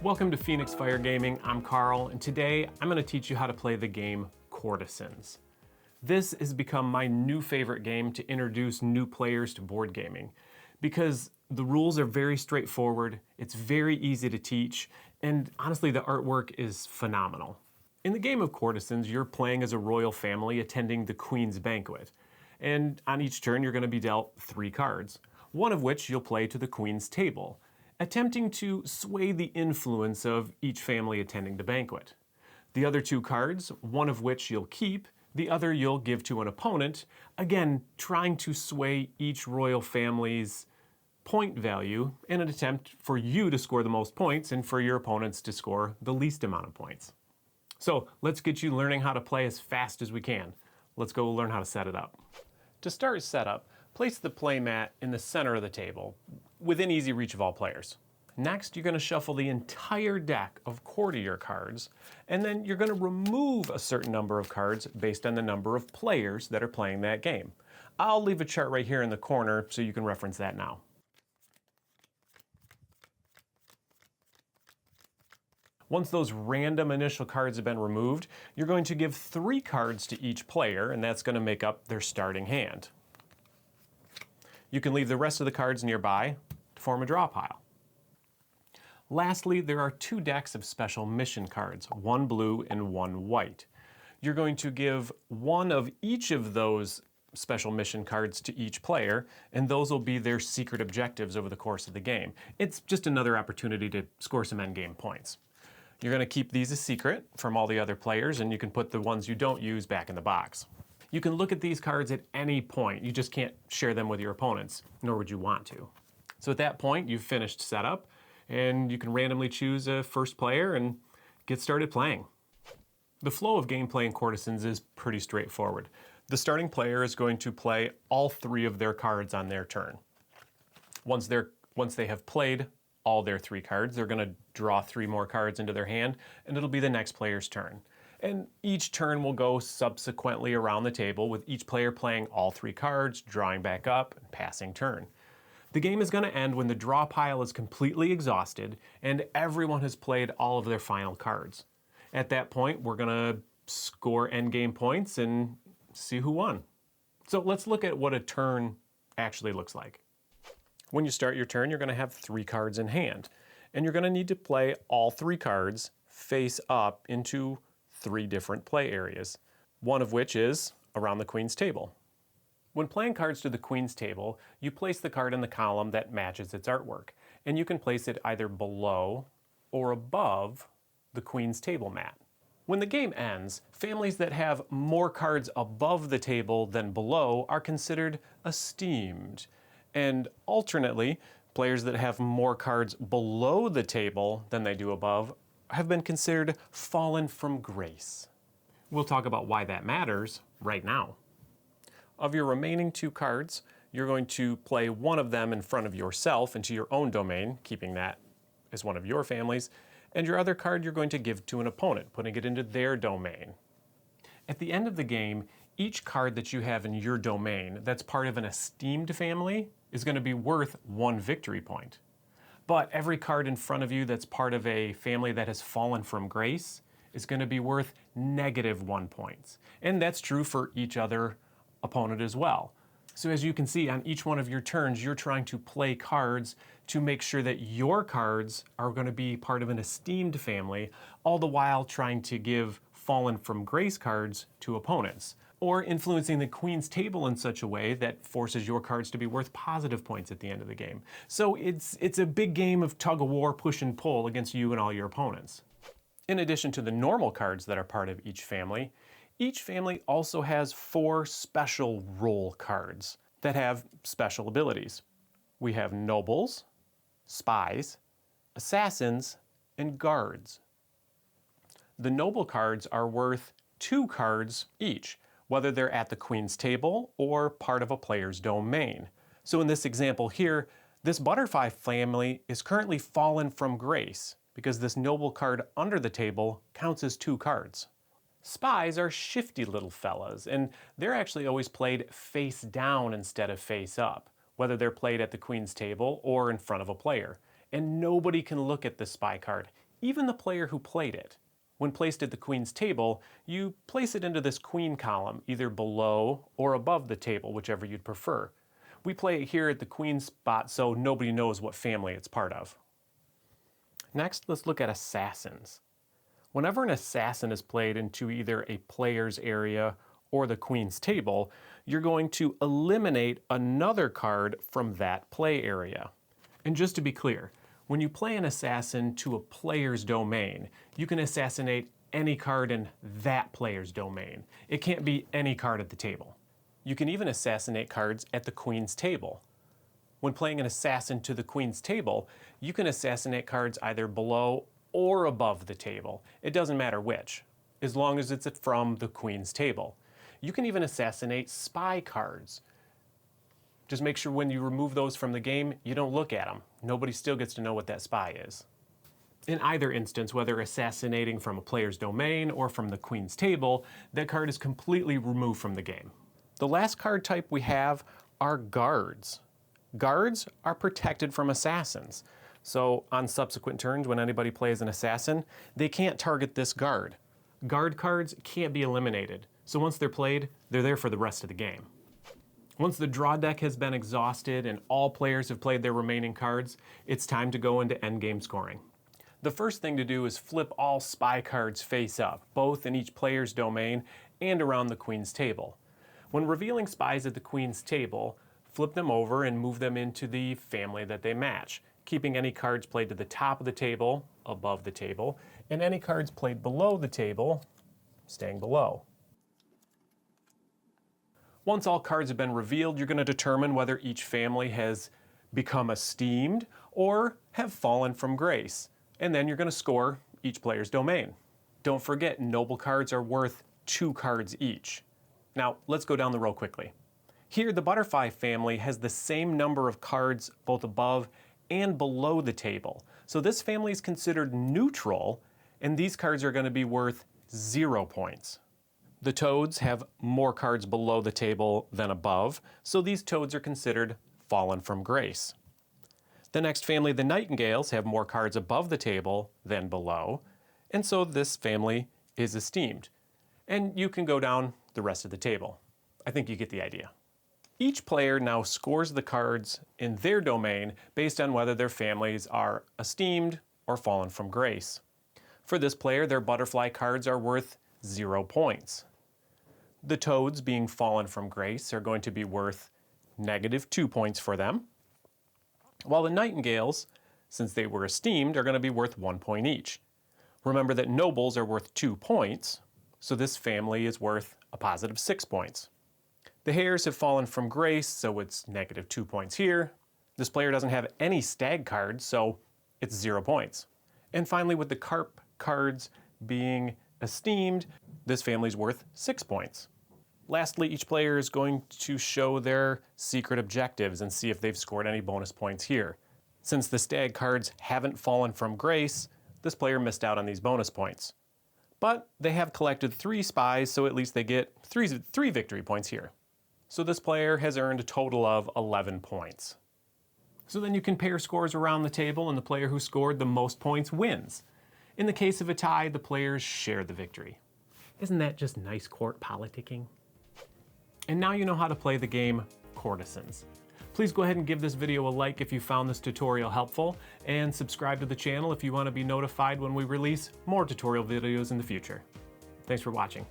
Welcome to Phoenix Fire Gaming. I'm Carl, and today I'm going to teach you how to play the game Courtisans. This has become my new favorite game to introduce new players to board gaming because the rules are very straightforward, it's very easy to teach, and honestly the artwork is phenomenal. In the game of Courtisans, you're playing as a royal family attending the Queen's banquet, and on each turn you're going to be dealt 3 cards, one of which you'll play to the Queen's table, attempting to sway the influence of each family attending the banquet. The other 2 cards, one of which you'll keep, the other you'll give to an opponent, again trying to sway each royal family's point value in an attempt for you to score the most points and for your opponents to score the least amount of points. So let's get you learning how to play as fast as we can. Let's go learn how to set it up. To start setup, place the play mat in the center of the table, within easy reach of all players. Next, you're going to shuffle the entire deck of courtier cards, and then you're going to remove a certain number of cards based on the number of players that are playing that game. I'll leave a chart right here in the corner so you can reference that now. Once those random initial cards have been removed, you're going to give 3 cards to each player, and that's going to make up their starting hand. You can leave the rest of the cards nearby to form a draw pile. Lastly, there are 2 decks of special mission cards, 1 blue and 1 white. You're going to give 1 of each of those special mission cards to each player, and those will be their secret objectives over the course of the game. It's just another opportunity to score some endgame points. You're going to keep these a secret from all the other players, and you can put the ones you don't use back in the box. You can look at these cards at any point, you just can't share them with your opponents, nor would you want to. So at that point, you've finished setup, and you can randomly choose a first player and get started playing. The flow of gameplay in Courtisans is pretty straightforward. The starting player is going to play all 3 of their cards on their turn. Once they have played all their 3 cards, they're going to draw 3 more cards into their hand, and it'll be the next player's turn. And each turn will go subsequently around the table with each player playing all 3 cards, drawing back up, and passing turn. The game is going to end when the draw pile is completely exhausted and everyone has played all of their final cards. At that point, we're going to score endgame points and see who won. So let's look at what a turn actually looks like. When you start your turn, you're going to have 3 cards in hand, and you're going to need to play all 3 cards face up into 3 different play areas, one of which is around the Queen's table. When playing cards to the Queen's table, you place the card in the column that matches its artwork, and you can place it either below or above the Queen's table mat. When the game ends, families that have more cards above the table than below are considered esteemed, and alternately, players that have more cards below the table than they do above have been considered fallen from grace. We'll talk about why that matters right now. Of your remaining 2 cards, you're going to play one of them in front of yourself into your own domain, keeping that as one of your families, and your other card you're going to give to an opponent, putting it into their domain. At the end of the game, each card that you have in your domain that's part of an esteemed family is going to be worth 1 victory point. But every card in front of you that's part of a family that has fallen from grace is going to be worth -1 points. And that's true for each other opponent as well. So as you can see, on each one of your turns, you're trying to play cards to make sure that your cards are going to be part of an esteemed family, all the while trying to give fallen from grace cards to opponents, or influencing the Queen's table in such a way that forces your cards to be worth positive points at the end of the game. So it's a big game of tug-of-war, push and pull against you and all your opponents. In addition to the normal cards that are part of each family also has 4 special role cards that have special abilities. We have nobles, spies, assassins, and guards. The noble cards are worth 2 cards each, whether they're at the Queen's table or part of a player's domain. So in this example here, this butterfly family is currently fallen from grace because this noble card under the table counts as 2 cards. Spies are shifty little fellas, and they're actually always played face down instead of face up, whether they're played at the Queen's table or in front of a player. And nobody can look at the spy card, even the player who played it. When placed at the queen's table, you place it into this queen column, either below or above the table, whichever you'd prefer. We play it here at the queen spot so nobody knows what family it's part of. Next, let's look at assassins. Whenever an assassin is played into either a player's area or the queen's table, you're going to eliminate another card from that play area. And just to be clear, when you play an assassin to a player's domain, you can assassinate any card in that player's domain. It can't be any card at the table. You can even assassinate cards at the queen's table. When playing an assassin to the queen's table, you can assassinate cards either below or above the table. It doesn't matter which, as long as it's from the queen's table. You can even assassinate spy cards. Just make sure when you remove those from the game, you don't look at them. Nobody still gets to know what that spy is. In either instance, whether assassinating from a player's domain or from the queen's table, that card is completely removed from the game. The last card type we have are guards. Guards are protected from assassins. So on subsequent turns, when anybody plays an assassin, they can't target this guard. Guard cards can't be eliminated. So once they're played, they're there for the rest of the game. Once the draw deck has been exhausted and all players have played their remaining cards, it's time to go into endgame scoring. The first thing to do is flip all spy cards face up, both in each player's domain and around the queen's table. When revealing spies at the queen's table, flip them over and move them into the family that they match, keeping any cards played to the top of the table, above the table, and any cards played below the table, staying below. Once all cards have been revealed, you're going to determine whether each family has become esteemed or have fallen from grace. And then you're going to score each player's domain. Don't forget, noble cards are worth 2 cards each. Now, let's go down the row quickly. Here, the butterfly family has the same number of cards both above and below the table. So this family is considered neutral, and these cards are going to be worth 0 points. The toads have more cards below the table than above, so these toads are considered fallen from grace. The next family, the nightingales, have more cards above the table than below, and so this family is esteemed. And you can go down the rest of the table. I think you get the idea. Each player now scores the cards in their domain based on whether their families are esteemed or fallen from grace. For this player, their butterfly cards are worth 0 points. The toads, being fallen from grace, are going to be worth -2 points for them, while the nightingales, since they were esteemed, are going to be worth 1 point each. Remember that nobles are worth 2 points, so this family is worth a positive 6 points. The hares have fallen from grace, so it's -2 points here. This player doesn't have any stag cards, so it's 0 points. And finally, with the carp cards being esteemed, this family is worth 6 points. Lastly, each player is going to show their secret objectives and see if they've scored any bonus points here. Since the stag cards haven't fallen from grace, this player missed out on these bonus points. But they have collected 3 spies, so at least they get 3 victory points here. So this player has earned a total of 11 points. So then you can pair scores around the table, and the player who scored the most points wins. In the case of a tie, the players share the victory. Isn't that just nice court politicking? And now you know how to play the game Courtisans. Please go ahead and give this video a like if you found this tutorial helpful, and subscribe to the channel if you want to be notified when we release more tutorial videos in the future. Thanks for watching.